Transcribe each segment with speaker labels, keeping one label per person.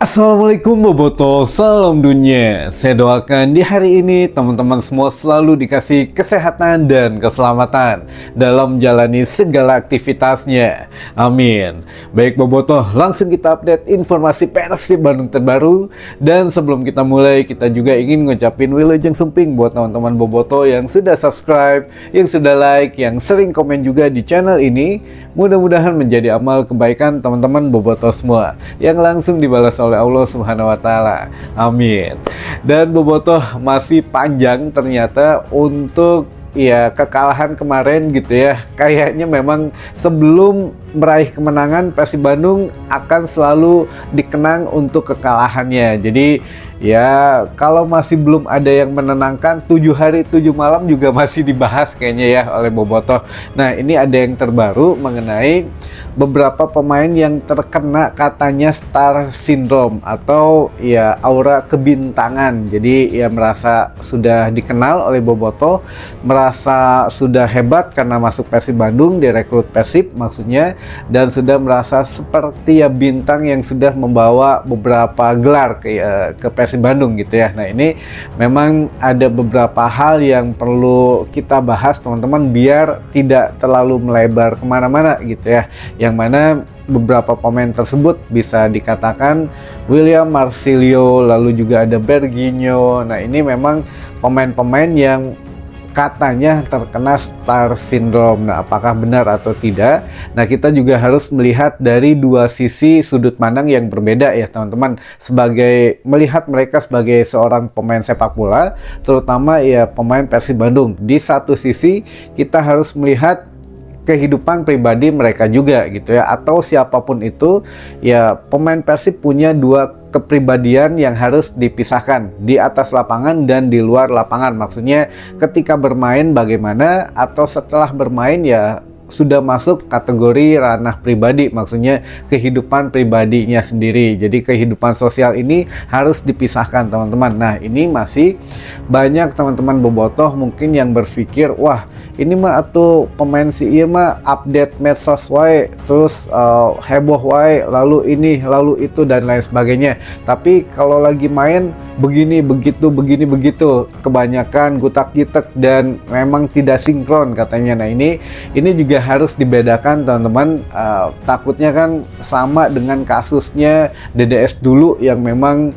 Speaker 1: Assalamualaikum Boboto, salam dunia. Saya doakan di hari ini teman-teman semua selalu dikasih kesehatan dan keselamatan dalam menjalani segala aktivitasnya. Amin. Baik Boboto, langsung kita update informasi Persib Bandung terbaru. Dan sebelum kita mulai, kita juga ingin ngucapin wilujeng sumping buat teman-teman Boboto yang sudah subscribe, yang sudah like, yang sering komen juga di channel ini. Mudah-mudahan menjadi amal kebaikan teman-teman Boboto semua yang langsung dibalas oleh Allah Subhanahu wa Ta'ala. Amin. Dan Boboto masih panjang ternyata untuk kekalahan kemarin gitu ya. Kayaknya memang sebelum meraih kemenangan, Persib Bandung akan selalu dikenang untuk kekalahannya. Jadi ya kalau masih belum ada yang menenangkan, 7 hari 7 malam juga masih dibahas kayaknya ya oleh Bobotoh. Nah ini ada yang terbaru mengenai beberapa pemain yang terkena katanya star syndrome atau ya aura kebintangan. Jadi ya merasa sudah dikenal oleh Bobotoh, merasa sudah hebat karena masuk Persib Bandung, direkrut Persib maksudnya, dan sudah merasa seperti ya bintang yang sudah membawa beberapa gelar ke Persib Bandung gitu ya. Nah ini memang ada beberapa hal yang perlu kita bahas teman-teman biar tidak terlalu melebar kemana-mana gitu ya, yang mana beberapa pemain tersebut bisa dikatakan William Marcilio, lalu juga ada Berginho. Nah ini memang pemain-pemain yang katanya terkena star syndrome. Nah apakah benar atau tidak? Nah kita juga harus melihat dari dua sisi sudut pandang yang berbeda ya teman-teman, sebagai melihat mereka sebagai seorang pemain sepak bola, terutama ya pemain Persib Bandung. Di satu sisi kita harus melihat kehidupan pribadi mereka juga gitu ya, atau siapapun itu ya, pemain Persib punya dua kepribadian yang harus dipisahkan di atas lapangan dan di luar lapangan. Maksudnya ketika bermain bagaimana, atau setelah bermain ya sudah masuk kategori ranah pribadi, maksudnya kehidupan pribadinya sendiri. Jadi kehidupan sosial ini harus dipisahkan teman-teman. Nah ini masih banyak teman-teman Bobotoh mungkin yang berpikir, wah ini mah atau pemain si iya mah update medsos wae, terus heboh wae, lalu ini lalu itu dan lain sebagainya. Tapi kalau lagi main begini begini begitu, kebanyakan gutak-gitek dan memang tidak sinkron katanya. Nah ini juga harus dibedakan teman-teman. Takutnya kan sama dengan kasusnya DDS dulu yang memang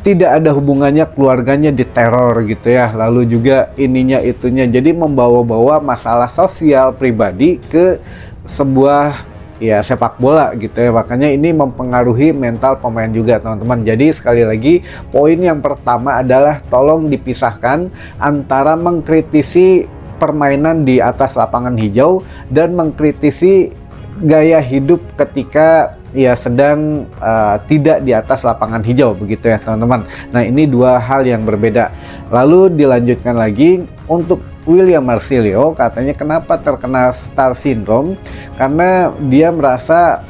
Speaker 1: tidak ada hubungannya, keluarganya diteror gitu ya, lalu juga ininya itunya, jadi membawa-bawa masalah sosial pribadi ke sebuah ya sepak bola gitu ya. Makanya ini mempengaruhi mental pemain juga teman-teman. Jadi sekali lagi, poin yang pertama adalah tolong dipisahkan antara mengkritisi permainan di atas lapangan hijau dan mengkritisi gaya hidup ketika ya sedang tidak di atas lapangan hijau begitu ya teman-teman. Nah ini dua hal yang berbeda. Lalu dilanjutkan lagi untuk William Marcilio, katanya kenapa terkena star syndrome, karena dia merasa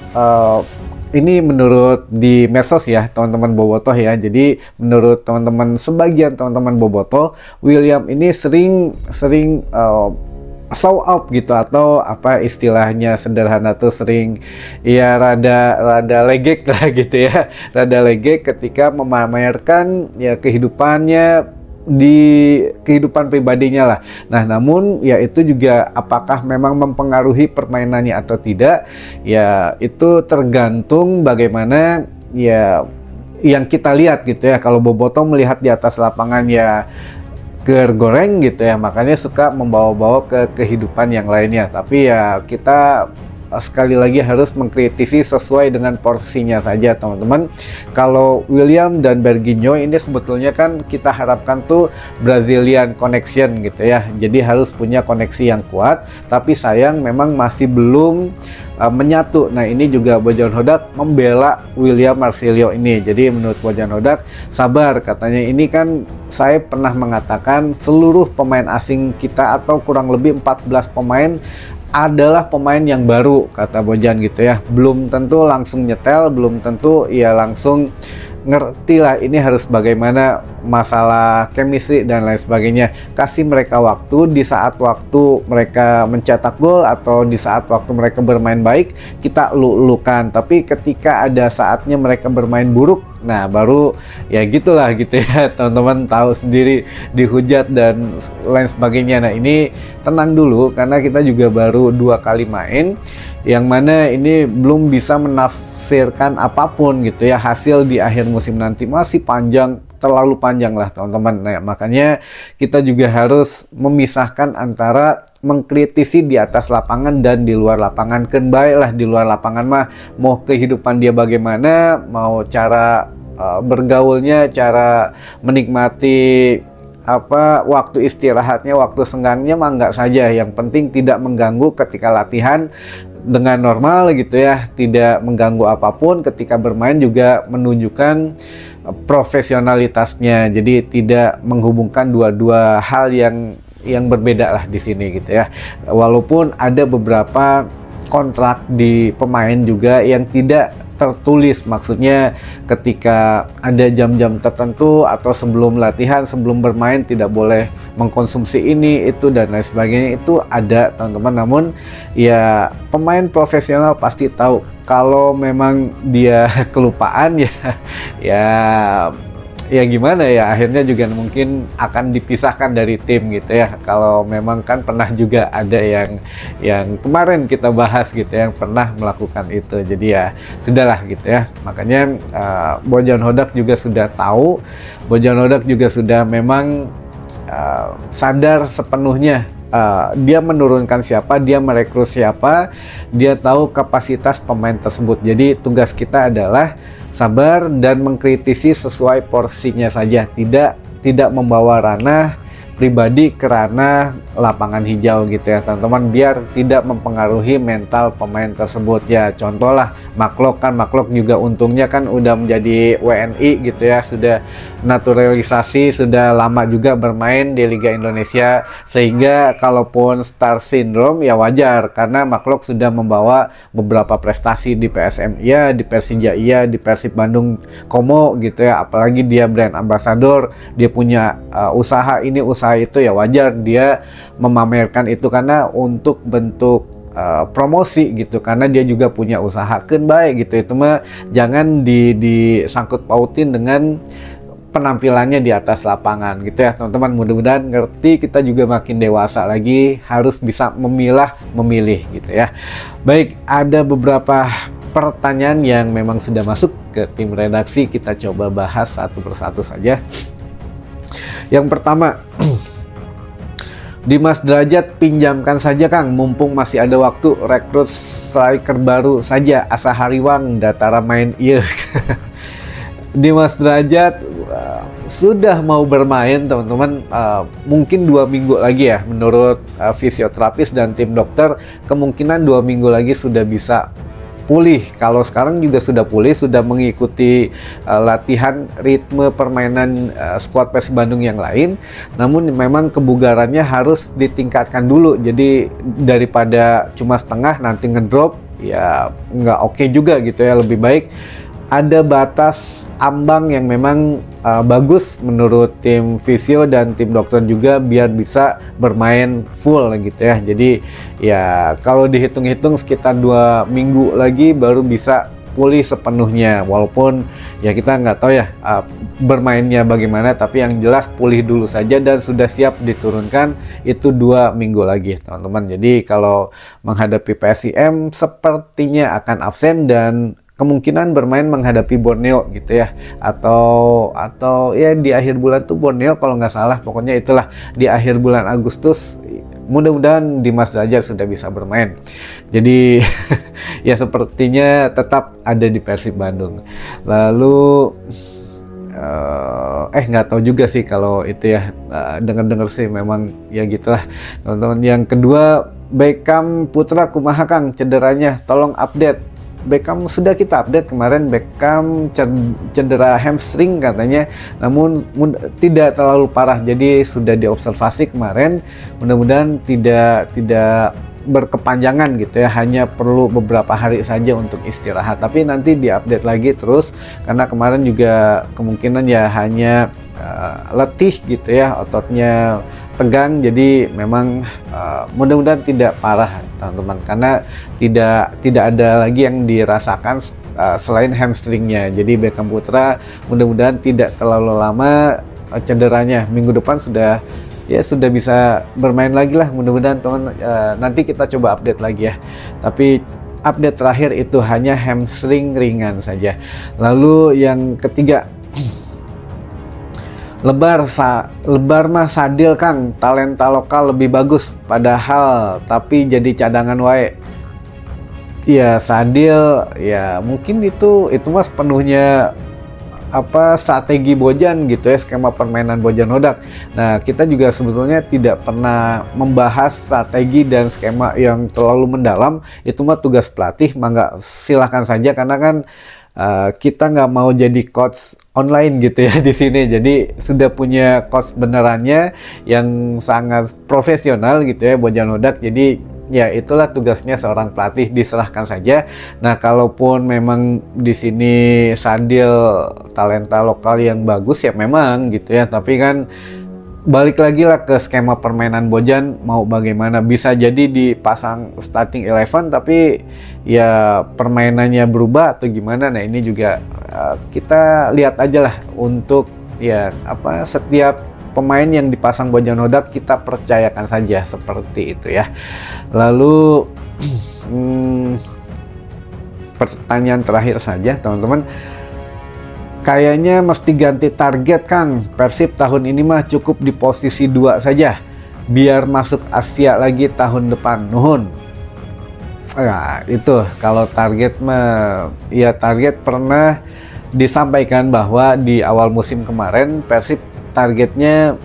Speaker 1: ini menurut di medsos ya teman-teman Bobotoh ya. Jadi menurut teman-teman, sebagian teman-teman Bobotoh, William ini sering show up gitu, atau apa istilahnya sederhana tuh, sering ya rada legek lah gitu ya, rada legek ketika memamerkan ya kehidupannya di kehidupan pribadinya lah. Nah namun ya itu juga apakah memang mempengaruhi permainannya atau tidak, ya itu tergantung bagaimana ya yang kita lihat gitu ya. Kalau Bobotoh melihat di atas lapangan ya goreng gitu ya, makanya suka membawa-bawa ke kehidupan yang lainnya. Tapi ya kita sekali lagi harus mengkritisi sesuai dengan porsinya saja teman-teman. Kalau William dan Berginho ini sebetulnya kan kita harapkan tuh Brazilian connection gitu ya, jadi harus punya koneksi yang kuat, tapi sayang memang masih belum menyatu. Nah ini juga Bojan Hodak membela William Marcilio ini. Jadi menurut Bojan Hodak, sabar katanya, ini kan saya pernah mengatakan seluruh pemain asing kita atau kurang lebih 14 pemain adalah pemain yang baru, kata Bojan gitu ya. Belum tentu langsung nyetel, belum tentu ya langsung ngertilah ini harus bagaimana masalah chemistry dan lain sebagainya. Kasih mereka waktu, di saat waktu mereka mencetak gol atau di saat waktu mereka bermain baik, kita elu-elukan. Tapi ketika ada saatnya mereka bermain buruk, nah baru ya gitulah gitu ya, teman-teman tahu sendiri, dihujat dan lain sebagainya. Nah ini tenang dulu karena kita juga baru 2 kali main, yang mana ini belum bisa menafsirkan apapun gitu ya. Hasil di akhir musim nanti masih panjang, terlalu panjang lah teman-teman. Nah makanya kita juga harus memisahkan antara mengkritisi di atas lapangan dan di luar lapangan. Kan baiklah di luar lapangan mah mau kehidupan dia bagaimana, mau cara bergaulnya, cara menikmati waktu istirahatnya, waktu senggangnya mah enggak saja. Yang penting tidak mengganggu ketika latihan dengan normal gitu ya, tidak mengganggu apapun. Ketika bermain juga menunjukkan profesionalitasnya. Jadi tidak menghubungkan dua hal yang berbeda lah di sini gitu ya. Walaupun ada beberapa kontrak di pemain juga yang tidak tertulis, maksudnya ketika ada jam-jam tertentu atau sebelum latihan, sebelum bermain tidak boleh mengkonsumsi ini, itu dan lain sebagainya, itu ada teman-teman. Namun ya pemain profesional pasti tahu kalau memang dia kelupaan ya gimana ya, akhirnya juga mungkin akan dipisahkan dari tim gitu ya. Kalau memang kan pernah juga ada yang kemarin kita bahas gitu yang pernah melakukan itu. Jadi ya sudahlah gitu ya. Makanya Bojan Hodak juga sudah tahu, Bojan Hodak juga sudah memang sadar sepenuhnya. Dia menurunkan siapa, dia merekrut siapa, dia tahu kapasitas pemain tersebut. Jadi tugas kita adalah sabar dan mengkritisi sesuai porsinya saja, tidak membawa ranah pribadi ke ranah lapangan hijau gitu ya teman-teman, biar tidak mempengaruhi mental pemain tersebut. Ya contoh lah Maklok juga untungnya kan udah menjadi WNI gitu ya, sudah naturalisasi, sudah lama juga bermain di Liga Indonesia, sehingga kalaupun star syndrome ya wajar karena Maklok sudah membawa beberapa prestasi di PSM iya, di Persija iya, di Persib Bandung Komo gitu ya. Apalagi dia brand ambassador, dia punya usaha ini usaha itu, ya wajar dia memamerkan itu karena untuk bentuk promosi gitu, karena dia juga punya usaha kan baik gitu. Itu mah jangan disangkut pautin dengan penampilannya di atas lapangan gitu ya teman-teman. Mudah-mudahan ngerti, kita juga makin dewasa lagi, harus bisa memilih gitu ya. Baik, ada beberapa pertanyaan yang memang sudah masuk ke tim redaksi, kita coba bahas satu persatu saja. Yang pertama, Dimas Derajat, pinjamkan saja Kang, mumpung masih ada waktu, rekrut striker baru saja, asa hariwang datara main iya. Dimas Derajat sudah mau bermain teman-teman, mungkin 2 minggu lagi ya, menurut fisioterapis dan tim dokter kemungkinan 2 minggu lagi sudah bisa pulih. Kalau sekarang juga sudah pulih, sudah mengikuti latihan ritme permainan skuad Persib Bandung yang lain. Namun memang kebugarannya harus ditingkatkan dulu. Jadi daripada cuma setengah nanti ngedrop, ya nggak oke juga gitu ya. Lebih baik ada batas ambang yang memang bagus menurut tim fisio dan tim dokter juga, biar bisa bermain full gitu ya. Jadi ya kalau dihitung-hitung sekitar 2 minggu lagi baru bisa pulih sepenuhnya. Walaupun ya kita nggak tahu ya bermainnya bagaimana, tapi yang jelas pulih dulu saja dan sudah siap diturunkan itu 2 minggu lagi teman-teman. Jadi kalau menghadapi PSIM sepertinya akan absen dan kemungkinan bermain menghadapi Borneo gitu ya, atau ya di akhir bulan tuh Borneo kalau nggak salah, pokoknya itulah di akhir bulan Agustus. Mudah-mudahan Dimas Derajat sudah bisa bermain. Jadi ya sepertinya tetap ada di Persib Bandung. Lalu nggak tahu juga sih kalau itu ya, dengar-dengar sih memang ya gitulah teman-teman. Yang kedua, Beckham Putra kumaha Kang cederanya, tolong update. Beckham sudah kita update kemarin, Beckham cedera hamstring katanya, namun tidak terlalu parah, jadi sudah diobservasi kemarin. Mudah-mudahan tidak berkepanjangan gitu ya, hanya perlu beberapa hari saja untuk istirahat, tapi nanti diupdate lagi terus karena kemarin juga kemungkinan ya hanya letih gitu ya, ototnya tegang, jadi memang mudah-mudahan tidak parah teman-teman, karena tidak ada lagi yang dirasakan selain hamstringnya. Jadi Beckham Putra mudah-mudahan tidak terlalu lama cederanya, minggu depan sudah bisa bermain lagi lah mudah-mudahan teman. Nanti kita coba update lagi ya, tapi update terakhir itu hanya hamstring ringan saja. Lalu yang ketiga, Lebar mah Sadil Kang, talenta lokal lebih bagus padahal, tapi jadi cadangan wae. Ya Sadil ya mungkin itu mah sepenuhnya strategi Bojan gitu ya, skema permainan Bojan Hodak. Nah, kita juga sebetulnya tidak pernah membahas strategi dan skema yang terlalu mendalam, itu mah tugas pelatih, mangga silahkan saja, karena kan kita nggak mau jadi coach online gitu ya di sini. Jadi sudah punya coach benerannya yang sangat profesional gitu ya, Bojan Hodak. Jadi ya itulah tugasnya seorang pelatih, diserahkan saja. Nah, kalaupun memang di sini Sadil talenta lokal yang bagus ya memang gitu ya, tapi kan balik lagi lah ke skema permainan Bojan, mau bagaimana, bisa jadi dipasang starting 11 tapi ya permainannya berubah atau gimana. Nah, ini juga kita lihat aja lah untuk ya setiap pemain yang dipasang Bojan Hodak kita percayakan saja seperti itu ya. Lalu pertanyaan terakhir saja teman-teman, kayaknya mesti ganti target Kang. Persib tahun ini mah cukup di posisi 2 saja biar masuk Asia lagi tahun depan, nuhun. Nah, itu kalau target mah ya, target pernah disampaikan bahwa di awal musim kemarin Persib targetnya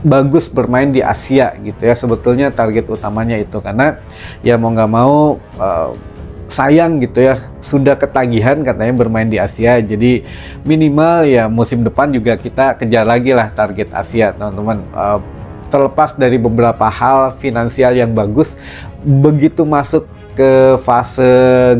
Speaker 1: bagus bermain di Asia gitu ya. Sebetulnya target utamanya itu, karena ya mau nggak mau sayang gitu ya, sudah ketagihan katanya bermain di Asia, jadi minimal ya musim depan juga kita kejar lagi lah target Asia teman-teman. Terlepas dari beberapa hal finansial yang bagus, begitu masuk ke fase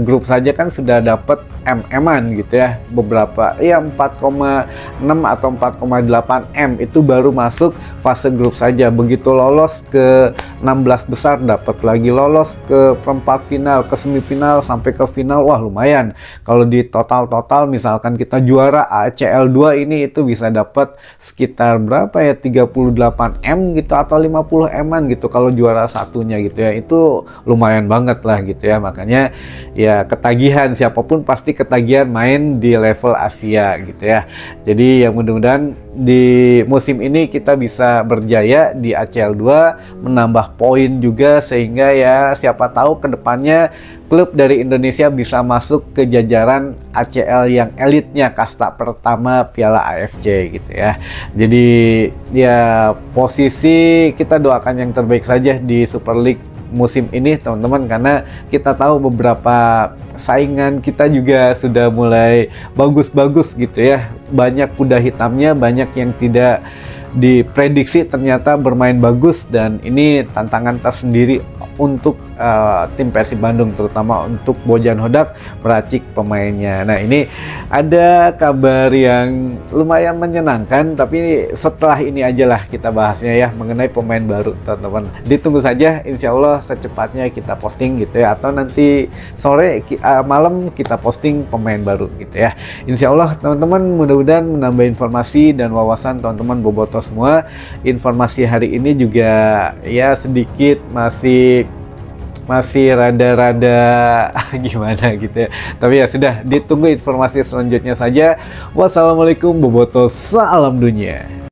Speaker 1: grup saja kan sudah dapat MM-an gitu ya, beberapa ya 4,6 atau 4,8 M itu baru masuk fase grup saja. Begitu lolos ke 16 besar dapat lagi, lolos ke perempat final, ke semifinal, sampai ke final, wah lumayan. Kalau di total misalkan kita juara ACL 2 ini, itu bisa dapat sekitar berapa ya, 38 M gitu atau 50 M-an gitu kalau juara satunya gitu ya. Itu lumayan banget lah gitu ya. Makanya ya ketagihan, siapapun pasti ketagihan main di level Asia gitu ya. Jadi ya mudah-mudahan di musim ini kita bisa berjaya di ACL 2, menambah poin juga, sehingga ya siapa tahu kedepannya klub dari Indonesia bisa masuk ke jajaran ACL yang elitnya, kasta pertama Piala AFC gitu ya. Jadi ya posisi kita doakan yang terbaik saja di Super League musim ini teman-teman, karena kita tahu beberapa saingan kita juga sudah mulai bagus-bagus gitu ya. Banyak kuda hitamnya, banyak yang tidak diprediksi ternyata bermain bagus, dan ini tantangan tersendiri untuk tim Persib Bandung, terutama untuk Bojan Hodak meracik pemainnya. Nah, ini ada kabar yang lumayan menyenangkan, tapi setelah ini aja lah kita bahasnya ya, mengenai pemain baru teman-teman. Ditunggu saja, insya Allah secepatnya kita posting gitu ya, atau nanti sore malam kita posting pemain baru gitu ya. Insya Allah teman-teman, mudah-mudahan menambah informasi dan wawasan teman-teman boboto semua. Informasi hari ini juga ya sedikit masih rada-rada gimana gitu ya. Tapi ya sudah, ditunggu informasi selanjutnya saja. Wassalamualaikum boboto, salam dunia.